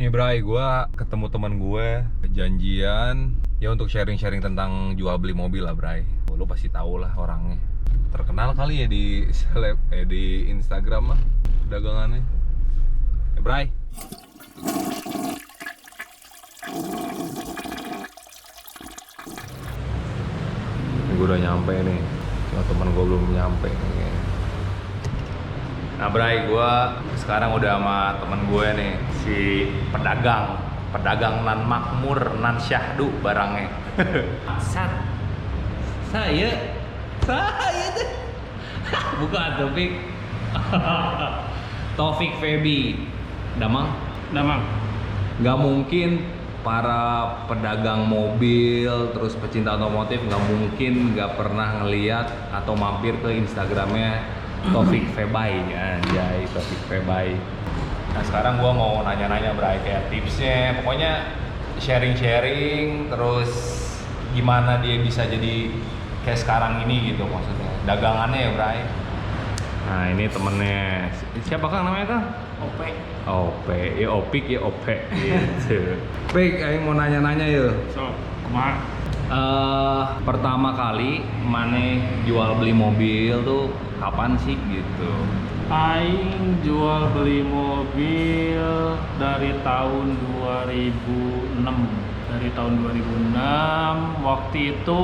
Nih Bray, gue ketemu teman gue janjian ya untuk sharing-sharing tentang jual beli mobil lah Bray. Lo pasti tahu lah orangnya. Terkenal kali ya di di Instagram lah dagangannya. Bray. Gue udah nyampe nih. Cuma teman gue belum nyampe nih. Nah Bray, gue sekarang udah sama temen gue nih, si pedagang nan makmur, nan syahdu barangnya. Saya tuh bukan Taufik. Taufik Febi Damang. Gak mungkin para pedagang mobil terus pecinta otomotif gak mungkin gak pernah ngeliat atau mampir ke Instagramnya Taufik Febai. Anjay, Taufik Febai. Nah sekarang gua mau nanya-nanya Bray, kayak tipsnya, pokoknya sharing-sharing, terus gimana dia bisa jadi kayak sekarang ini gitu, maksudnya dagangannya ya Bray. Nah ini temennya, siapa Kang namanya Kang? Ope. Ya Opik ya Ope gitu. Pik, ayo mau nanya-nanya yuk. So, kumaha? Pertama kali Mane jual beli mobil tuh kapan sih gitu? Aing jual beli mobil dari tahun 2006. Dari tahun 2006, waktu itu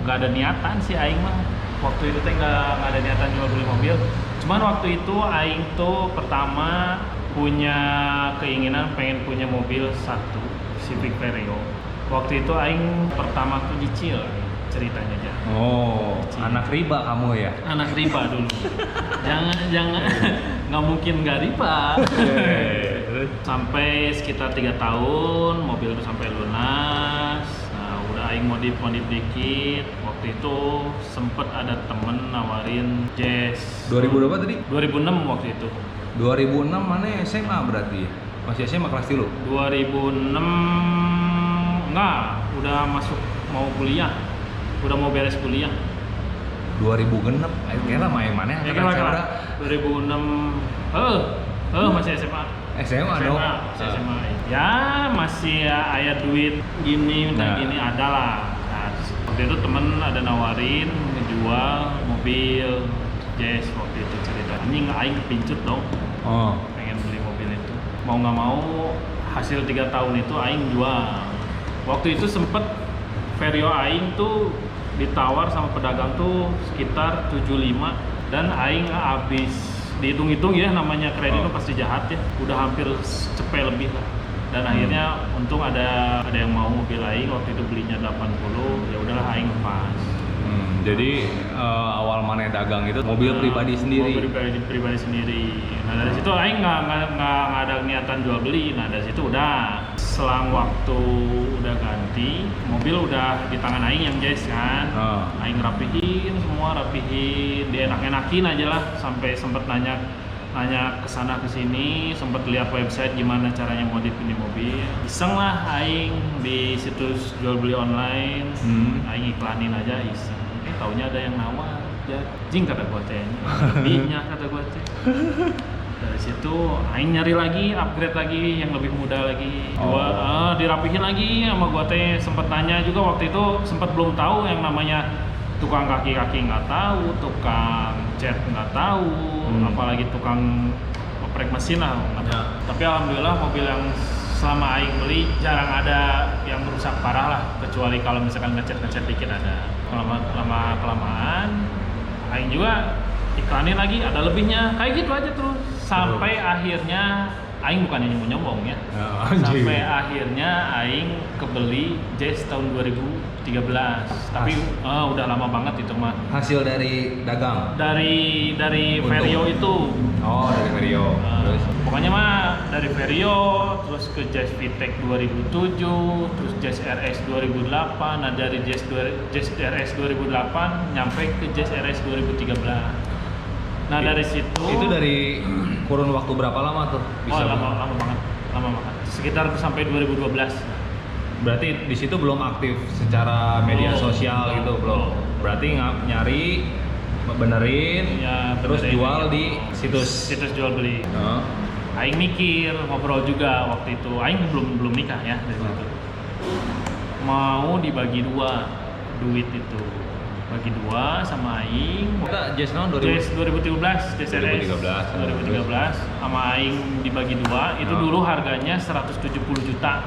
nggak ada niatan sih Aing mah. Waktu itu teh nggak ada niatan jual beli mobil. Cuman waktu itu Aing tuh pertama punya keinginan pengen punya mobil satu, Civic Vario. Waktu itu Aing pertama tuh nyicil ceritanya aja. Oh, Cicil. anak riba kamu ya? Anak riba dulu. jangan nggak mungkin nggak riba. Sampai sekitar 3 tahun mobil itu sampai lunas. Nah udah Aing modif dikit. Waktu itu sempet ada temen nawarin Jazz 2000 berapa tadi? 2006 waktu itu. 2006 mana SMA berarti ya? Masih SMA kelas 3? 2006 enggak, udah masuk mau kuliah. Udah mau beres kuliah. 2000 genep, kayaknya lah main mana? Ya Kan kan saya 2006 masih SMA. SMA dong. Masih SMA. Ya masih aya duit gini Nah. gini ada lah. Nah, waktu itu temen ada nawarin ngejual mobil Jazz waktu itu cerita. Anjing aing kepincut dong. Oh. Pengen beli mobil itu. Mau nggak mau hasil 3 tahun itu aing jual. Waktu itu sempet Vario aing tuh ditawar sama pedagang tuh sekitar 75 dan aing habis dihitung-hitung ya, namanya kredit tuh pasti jahat ya, udah hampir cepet lebih lah. Dan akhirnya untung ada yang mau mobil aing, waktu itu belinya 80, ya udahlah aing lepas. Jadi awal mana dagang itu mobil pribadi sendiri. Mobil pribadi sendiri. Nah dari situ aing nggak ada niatan jual beli. Nah dari situ udah selang waktu udah ganti, mobil udah di tangan aing yang Jazz kan. Aing rapihin semua, dienak-enakin aja lah, sampai sempet nanya kesana kesini, sempet lihat website gimana caranya modif ini mobil. Iseng lah aing di situs jual beli online, aing iklanin aja iseng. Taunya ada yang nawar, ya jing kata gua teh, lebihnya kata gua teh. Dari situ aing nyari lagi, upgrade lagi yang lebih mudah lagi. Dirapihin lagi sama gua teh, sempet tanya juga waktu itu, sempet belum tahu yang namanya tukang kaki-kaki nggak tahu, tukang cat nggak tahu, apalagi tukang oprek mesin lah nggak tahu. Tapi alhamdulillah mobil yang selama aing beli jarang ada yang merusak parah lah, kecuali kalau misalkan ngecat dikit ada. Kelamaan aing juga iklanin lagi, ada lebihnya, kayak gitu aja terus sampai akhirnya aing bukannya nyombong ya, sampai akhirnya aing kebeli Jazz tahun 2013, tapi udah lama banget itu mah. Hasil dari dagang? Dari Vario itu. Oh, dari Vario. Terus? Pokoknya mah dari Vario, terus ke Jazz VTEC 2007, terus Jazz RS 2008. Nah dari Jazz RS 2008 nyampe ke Jazz RS 2013. Nah dari situ. Itu dari kurun waktu berapa lama tuh? Bisa lama banget. Sekitar sampai 2012. Berarti di situ belum aktif secara media sosial gitu belum. Berarti nyari, benerin, ya, terus benerin, jual ya. di situs jual beli. Aing mikir, ngobrol juga waktu itu. Aing belum nikah ya dari situ. Mau dibagi 2 duit itu. Bagi 2 sama Aing. Kita Jazz tahun 2013, JSRS 2013. sama Aing dibagi 2. Itu dulu harganya 170 juta.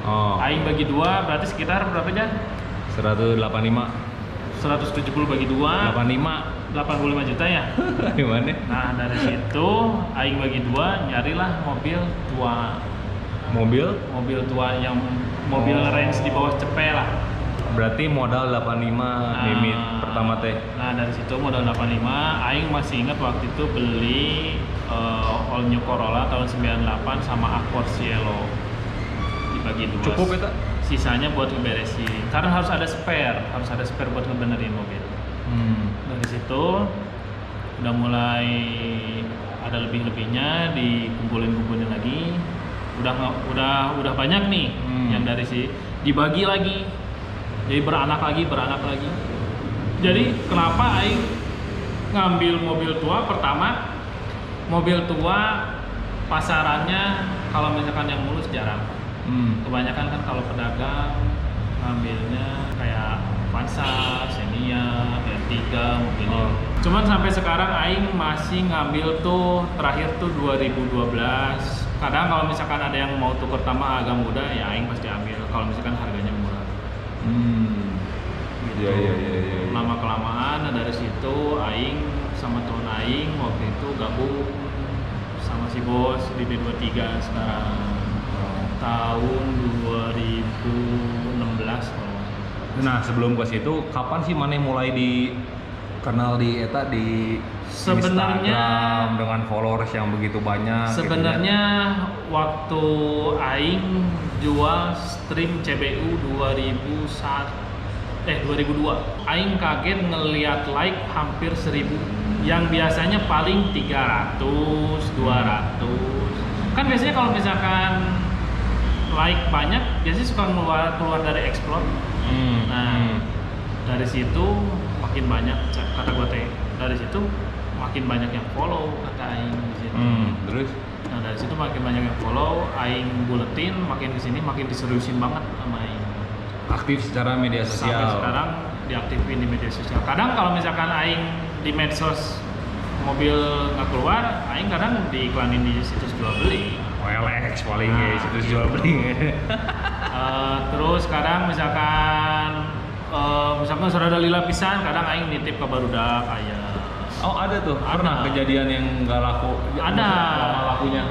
Oh. Aing bagi 2 berarti sekitar berapa aja? 185. 170 bagi 2 85 juta ya. Gimana? Nah dari situ Aing bagi 2 nyarilah mobil tua. Mobil tua yang mobil range di bawah cepet lah. Berarti modal 85 limit pertama teh. Nah dari situ modal 85, Aing masih ingat waktu itu beli all new Corolla tahun 98 sama Accord Cielo dibagi 2. Cukup itu? Sisanya buat ngeberesin. Karena harus ada spare buat ngebenerin mobil. Dari situ udah mulai ada lebihnya, dikumpulin lagi. Udah banyak nih yang dari dibagi lagi. Jadi beranak lagi. Jadi kenapa Aing ngambil mobil tua? Pertama, mobil tua pasarannya kalau misalkan yang mulus jarang. Kebanyakan kan kalau pedagang ngambilnya kayak Avanza, Xenia, R3 mungkin. Cuman sampai sekarang Aing masih ngambil tuh terakhir tuh 2012. Kadang kalau misalkan ada yang mau tuker tama agak muda ya Aing pasti ambil kalau misalkan harganya murah. Gitu. Iya. Lama kelamaan dari situ Aing sama teman Aing waktu itu gabung sama si bos di D23 sekarang. Tahun 2016 kalau. Nah, sebelum ke situ kapan sih Maneh mulai dikenal di Sebenarnya Instagram dengan followers yang begitu banyak? Sebenarnya waktu Aing jual stream CBU 2002, Aing kaget ngeliat like hampir 1000. Yang biasanya paling 300, 200. Kan biasanya kalau misalkan like banyak, biasanya suka keluar dari explore. Nah, dari situ makin banyak kata gue teh. Dari situ makin banyak yang follow kata Aing di situ. Terus? Nah dari situ makin banyak yang follow, Aing buletin, makin kesini makin diseriusin banget sama Aing. Aktif secara media sosial. Sampai sekarang diaktifin di media sosial. Kadang kalau misalkan Aing di medsos mobil nggak keluar, Aing kadang diiklanin di situs jual beli. OLX paling situs jual beli. Terus kadang misalkan sudah ada lila pisan, kadang Aing nitip ke barudak ayah. Oh ada tuh, Ada. pernah kejadian yang nggak laku? Ada. Lama lakunya?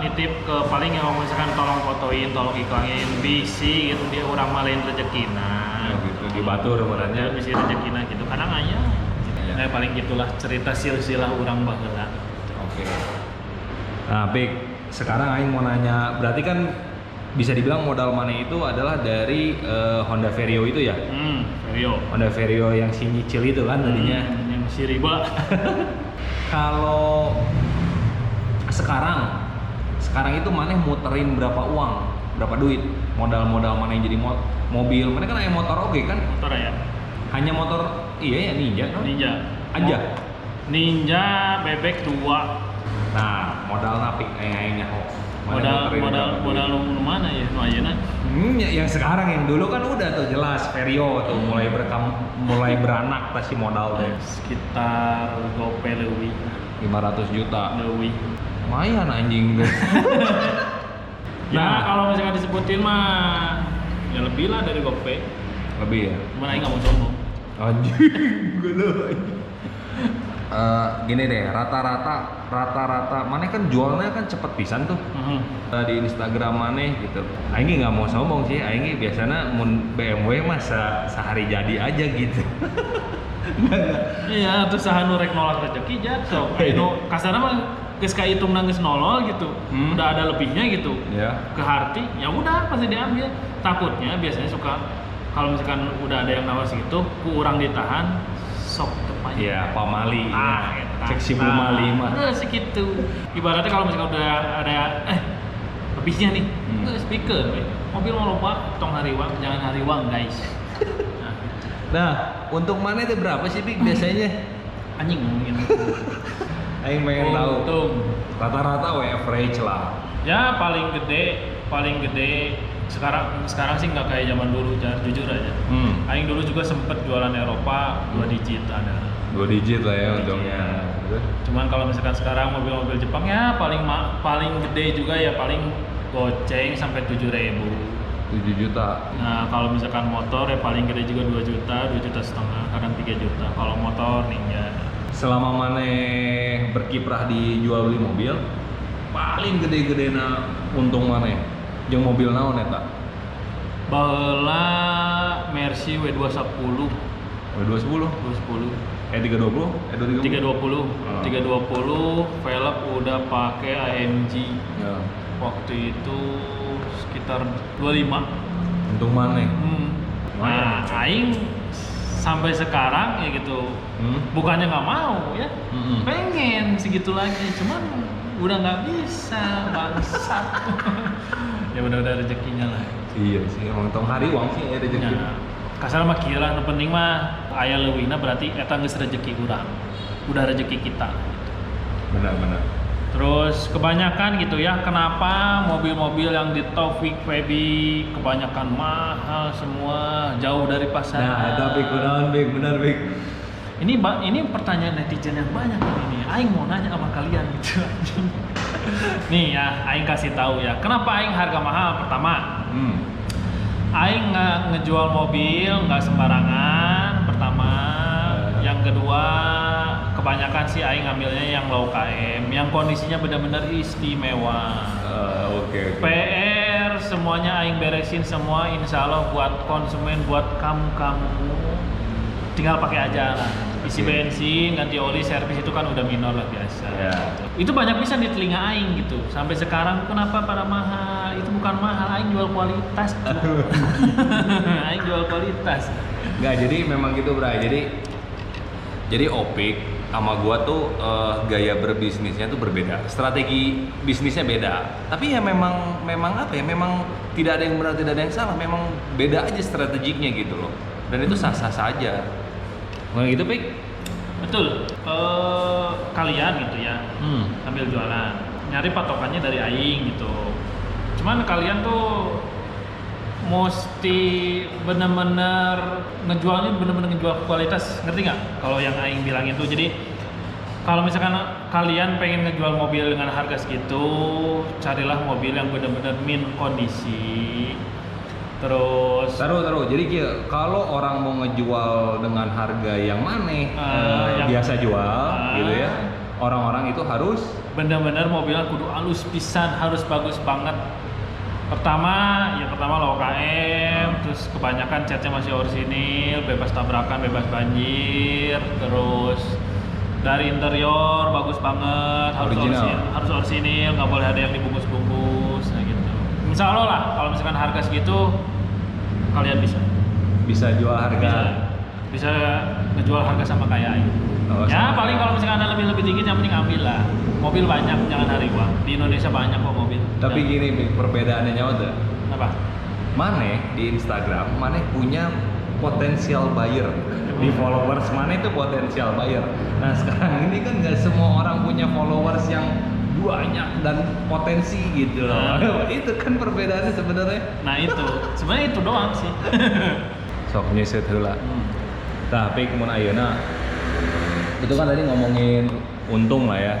Nitip ke paling yang misalkan tolong fotoin, tolong iklanin, bisi gitu dia orang malain rezekina. Gitu, di Batur Orangnya berarti. bisi rezekina gitu, kadang ayah. Paling gitulah cerita silsilah orang baheula. Oke. Nah, Pik, sekarang Aing mau nanya, berarti kan bisa dibilang modal Maneh itu adalah dari Honda Vario itu ya? Vario. Honda Vario yang si nyicil itu kan tadinya. Yang si riba. Kalau sekarang itu Maneh muterin berapa uang, berapa duit modal Maneh jadi mobil? Maneh kan aya motor oke kan? Motor ya. Hanya motor iya ya Ninja kan? Ninja. Aja. Ninja bebek 2. Nah, modal napi aing nyaho. Modal nu mana ya? Nu ayeuna. Yang sekarang yang dulu kan udah tuh jelas Vario tuh mulai beranak pasti modal deh. Sekitar gope leuwih. 500 juta. Leuwih. Lumayan anjing deh. Nah, kalau misalkan disebutin mah ya lebih lah dari gope. Lebih ya. Cuman aing nggak mau sombong. Anjing, gue gini deh, rata-rata Maneh kan jualnya kan cepet pisan tuh. Di Instagram Maneh gitu. Aing nggak mau sombong sih, Aing biasanya mun BMW mah sehari jadi aja gitu. Iya, terus sahanu rek nolak rezeki jatuh. Ayo kasarna mah geus kahitung geus nolol gitu. Udah ada lebihnya gitu. Ya. Ke harti, ya udah pasti diambil. Takutnya biasanya suka kalau misalkan udah ada yang nawar segitu, ku urang ditahan sok tepan. Iya, pamali. Cek si Nah, Mali mah. segitu. Ibaratnya kalau misalkan udah ada lebihnya nih, speaker, mobil mau loba, tong hariwang, jangan hariwang guys. Nah, untuk Maneh itu berapa sih Pik biasanya? Anjing ngomongin. Aing pengen tahu. Untung. Rata-rata average lah. Ya paling gede sekarang sih nggak kayak zaman dulu, jujur aja. Aing dulu juga sempet jualan Eropa 2 digit ada. 2 digit lah ya untungnya. Cuman kalau misalkan sekarang mobil-mobil Jepang ya paling gede juga ya paling goceng sampai 7.000. 7 juta. Nah kalau misalkan motor ya paling gede juga 2 juta, 2 juta setengah, kadang 3 juta. Kalau motor Ninja. Selama maneh berkiprah di jual beli mobil, paling gede-gedena untung maneh jeung mobil naon eta? Baheula Mercy W210. W210, 210. 320, 320. 320 velg udah pakai AMG. Ya. Waktu itu sekitar 25. Untung maneh. Nah, aing sampai sekarang ya gitu. Bukannya nggak mau ya. Pengen segitu lagi, cuman udah nggak bisa, bangsat. Ya udah rezekinya lah. Iya sih, emang tong hari uang sih ada rezeki. Nah, kasar mah kira nu penting mah aya leuwihna berarti eta geus rezeki urang. Udah rezeki kita gitu. Benar. Terus kebanyakan gitu ya, kenapa mobil-mobil yang di Taufik Febi kebanyakan mahal semua, jauh dari pasaran. Nah, tapi kunaon Big, benar Big. Ini pertanyaan netizen yang banyak ini. Aing mau nanya sama kalian gitu. Nih ya, Aing kasih tahu ya. Kenapa Aing harga mahal? Pertama, Aing ngejual mobil nggak sembarangan. Pertama, yang kedua, kebanyakan sih Aing ngambilnya yang low KM, yang kondisinya benar-benar istimewa. Oke. PR semuanya Aing beresin semua, insya Allah buat konsumen, buat kamu tinggal pakai aja lah. Isi bensin, ganti oli, servis itu kan udah minor lah biasa. Ya. Itu banyak bisa di telinga Aing gitu. Sampai sekarang kenapa pada mahal? Itu bukan mahal, Aing jual kualitas. Aing jual kualitas. Enggak, jadi memang gitu, Bray. Jadi Opik sama gua tuh gaya berbisnisnya tuh berbeda. Strategi bisnisnya beda. Tapi ya memang apa ya? Memang tidak ada yang benar, tidak ada yang salah. Memang beda aja strateginya gitu loh. Dan itu sah-sah saja. Nah gitu, Pik? Betul. Kalian gitu ya, sambil jualan, nyari patokannya dari Aing gitu. Cuman kalian tuh mesti bener-bener ngejual kualitas, ngerti nggak? Kalau yang Aing bilang itu, jadi kalau misalkan kalian pengen ngejual mobil dengan harga segitu, carilah mobil yang bener-bener min kondisi. Terus Taruh. Jadi kalau orang mau ngejual dengan harga yang maneh yang biasa jual gitu ya, orang-orang itu harus bener-bener mobilnya kudu halus pisan, harus bagus banget. Pertama low KM, terus kebanyakan catnya masih orisinil, bebas tabrakan, bebas banjir. Terus dari interior bagus banget, harus orisinil, nggak boleh ada yang dibungkus-bungkus, nah gitu. Insya Allah lah, kalau misalkan harga segitu kalian bisa jual harga. Bisa ngejual harga sama kayak Aing. Ya paling kalau misalkan ada lebih tinggi, yang penting ambil lah. Mobil banyak, jangan hari uang. Di Indonesia banyak kok mobil. Tapi gini, perbedaannya nyawa tuh. Apa? Maneh di Instagram, Maneh punya potensial buyer. Di followers Maneh itu potensial buyer. Nah sekarang ini kan nggak semua orang punya followers yang banyak dan potensi gitu loh. Itu kan perbedaannya sebenarnya. Nah itu, sebenarnya itu doang sih. Sok nyeset heula. Tapi mun ayeuna itu kan tadi ngomongin untung lah ya.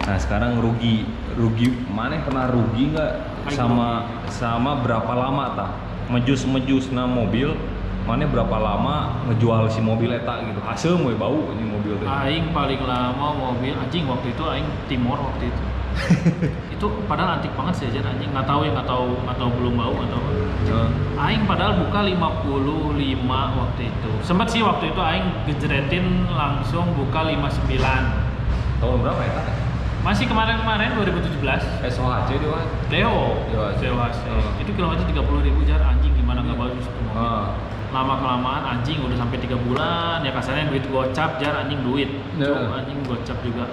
Nah sekarang rugi Maneh pernah rugi nggak sama berapa lama tah mejus-mejusna mobil? Maneh berapa lama ngejual si mobil eta gitu, hasil mau bau ini mobil teh. Aing paling lama mobil anjing waktu itu Aing Timor waktu itu. Itu padahal antik banget sih aja anjing, nggak tahu belum bau atau Aing padahal buka 55 waktu itu. Sempet sih waktu itu Aing gejretin langsung buka 59. Tahun berapa ya? Masih kemarin 2017. SOHC dia kan? Leo. Itu kilometer 30.000 jar anjing, gimana nggak bagus tuh mobil. Lama kelamaan anjing udah sampai 3 bulan ya, kasarnya duit gocap jar anjing, duit. Anjing gocap juga.